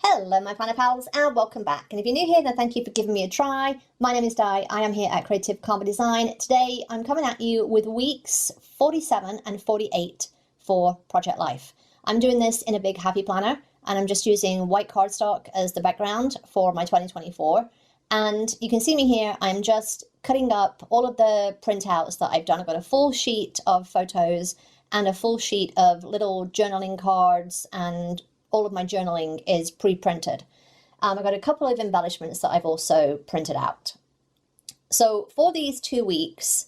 Hello my planner pals and welcome back, and if you're new here then thank you for giving me a try. My name is Di, I am here at Creative Karma Design. Today I'm coming at you with weeks 47 and 48 for Project Life. I'm doing this in a big happy planner and I'm just using white cardstock as the background for my 2024, and you can see me here. I'm just cutting up all of the printouts that I've done. I've got a full sheet of photos and a full sheet of little journaling cards, and all of my journaling is pre-printed. I've got a couple of embellishments that I've also printed out. So for these 2 weeks,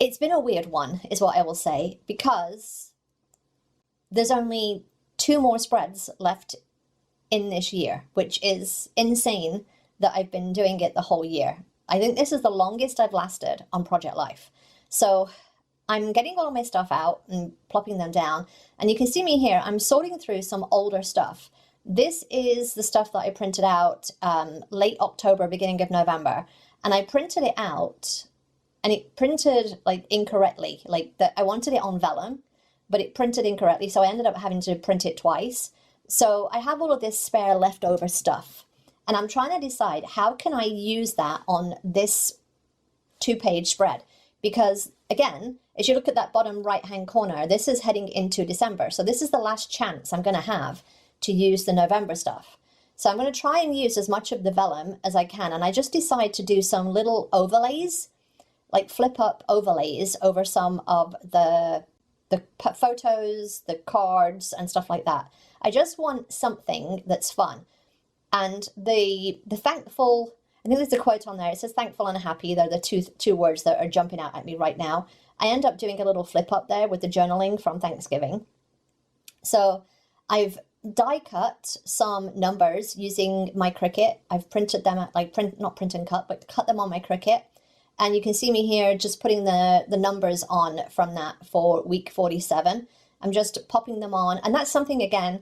it's been a weird one, is what I will say, because there's only 2 more spreads left in this year, which is insane that I've been doing it the whole year. I think this is the longest I've lasted on Project Life. So I'm getting all of my stuff out and plopping them down, and you can see me here. I'm sorting through some older stuff. This is the stuff that I printed out late October, beginning of November, and I printed it out and it printed like incorrectly, like that I wanted it on vellum, but it printed incorrectly, so I ended up having to print it twice. So I have all of this spare leftover stuff, and I'm trying to decide how can I use that on this 2-page spread, because again, as you look at that bottom right hand corner, this is heading into December. So this is the last chance I'm going to have to use the November stuff. So I'm going to try and use as much of the vellum as I can. And I just decided to do some little overlays, like flip up overlays over some of the photos, the cards and stuff like that. I just want something that's fun. And the thankful, I think there's a quote on there. It says thankful and happy. They're the two words that are jumping out at me right now. I end up doing a little flip up there with the journaling from Thanksgiving. So I've die cut some numbers using my Cricut. I've printed them at not print and cut, but cut them on my Cricut. And you can see me here just putting the numbers on from that for week 47. I'm just popping them on. And that's something, again,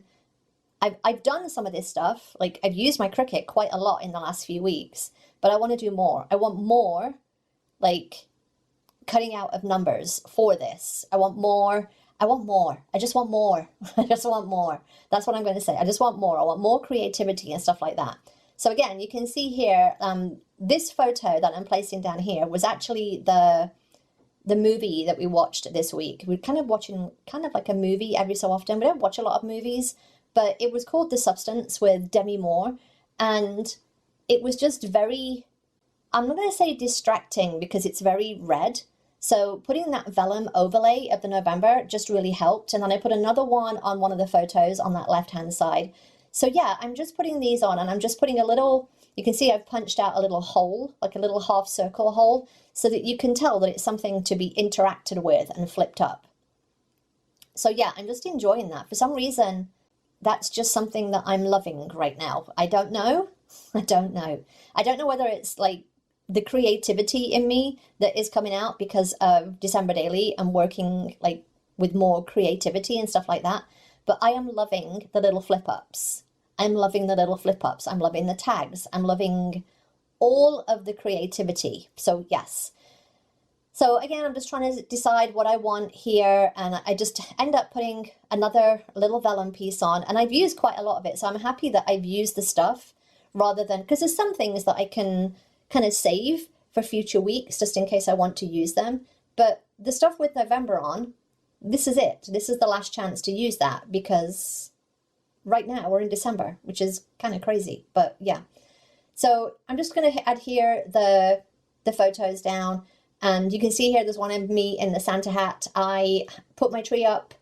I've done some of this stuff. Like I've used my Cricut quite a lot in the last few weeks, but I want to do more. I want more like cutting out of numbers for this. I want more. I want more. I just want more. I just want more. That's what I'm going to say. I just want more. I want more creativity and stuff like that. So again, you can see here, this photo that I'm placing down here was actually the movie that we watched this week. We're kind of watching kind of like a movie every so often. We don't watch a lot of movies, but it was called The Substance with Demi Moore. And it was just very, I'm not going to say distracting because it's very red. So putting that vellum overlay of the November just really helped. And then I put another one on one of the photos on that left-hand side. So yeah, I'm just putting these on, and I'm just putting a little, you can see I've punched out a little hole, like a little half circle hole, so that you can tell that it's something to be interacted with and flipped up. So yeah, I'm just enjoying that. For some reason, that's just something that I'm loving right now. I don't know. I don't know. I don't know whether it's like the creativity in me that is coming out because of December Daily and working like with more creativity and stuff like that. But I am loving the little flip ups. I'm loving the little flip ups. I'm loving the tags. I'm loving all of the creativity. So yes. So again, I'm just trying to decide what I want here, and I just end up putting another little vellum piece on, and I've used quite a lot of it. So I'm happy that I've used the stuff rather than, because there's some things that I can kind of save for future weeks just in case I want to use them. But the stuff with November on, this is it. This is the last chance to use that, because right now we're in December, which is kind of crazy, but yeah. So I'm just going to add here the photos down, and you can see here there's one of me in the Santa hat. I put my tree up.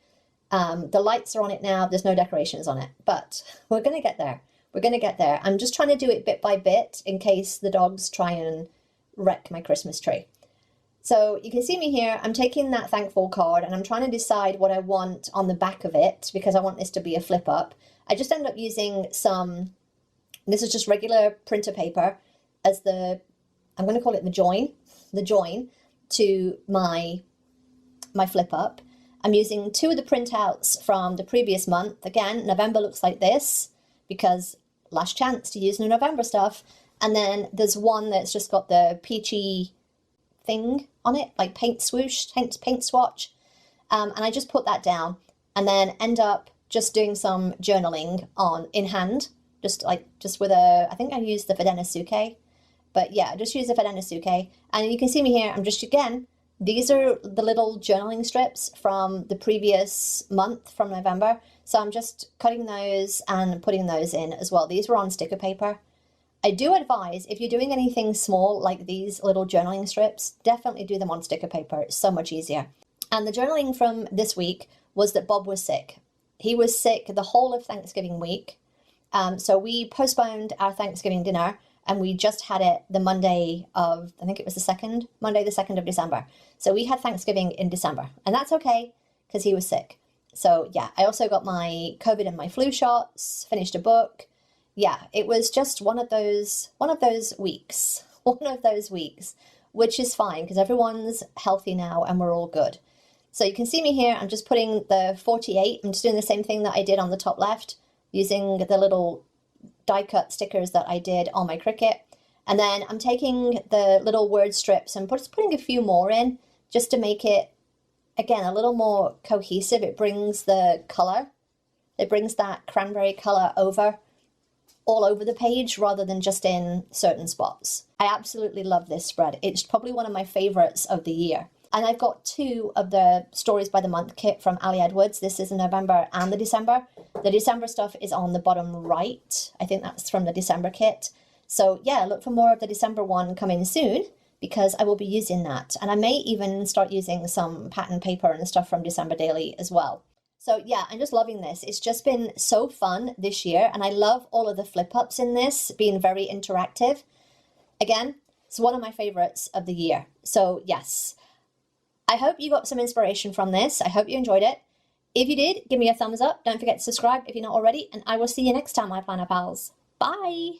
The lights are on it now. There's no decorations on it, but we're going to get there. We're going to get there. I'm just trying to do it bit by bit in case the dogs try and wreck my Christmas tree. So you can see me here. I'm taking that thankful card and I'm trying to decide what I want on the back of it, because I want this to be a flip up. I just end up using some, this is just regular printer paper as the, I'm going to call it the join to my flip up. I'm using 2 of the printouts from the previous month. Again, November looks like this, because last chance to use the November stuff. And then there's one that's just got the peachy thing on it, like paint swoosh, paint swatch. And I just put that down and then end up just doing some journaling in hand, just with I think I used the Fedena Suke, but yeah, just use the Fedena Suke. And you can see me here, I'm just, again, these are the little journaling strips from the previous month, from November. So I'm just cutting those and putting those in as well. These were on sticker paper. I do advise, if you're doing anything small like these little journaling strips, definitely do them on sticker paper. It's so much easier. And the journaling from this week was that Bob was sick. He was sick the whole of Thanksgiving week. So we postponed our Thanksgiving dinner, and we just had it the Monday of, I think it was Monday the 2nd of December. So we had Thanksgiving in December, and that's okay because he was sick. So yeah, I also got my COVID and my flu shots, finished a book. Yeah, it was just one of those weeks, which is fine because everyone's healthy now and we're all good. So you can see me here, I'm just putting the 48, I'm just doing the same thing that I did on the top left, using the little die cut stickers that I did on my Cricut. And then I'm taking the little word strips and just putting a few more in just to make it, again, a little more cohesive. It brings the color, it brings that cranberry color all over the page rather than just in certain spots. I absolutely love this spread. It's probably one of my favorites of the year. And I've got 2 of the Stories by the Month kit from Ali Edwards. This is the November and the December. The December stuff is on the bottom right. I think that's from the December kit. So yeah, look for more of the December one coming soon because I will be using that. And I may even start using some pattern paper and stuff from December Daily as well. So yeah, I'm just loving this. It's just been so fun this year. And I love all of the flip ups in this, being very interactive. Again, it's one of my favorites of the year. So yes. I hope you got some inspiration from this. I hope you enjoyed it. If you did, give me a thumbs up. Don't forget to subscribe if you're not already, and I will see you next time, my planner pals. Bye!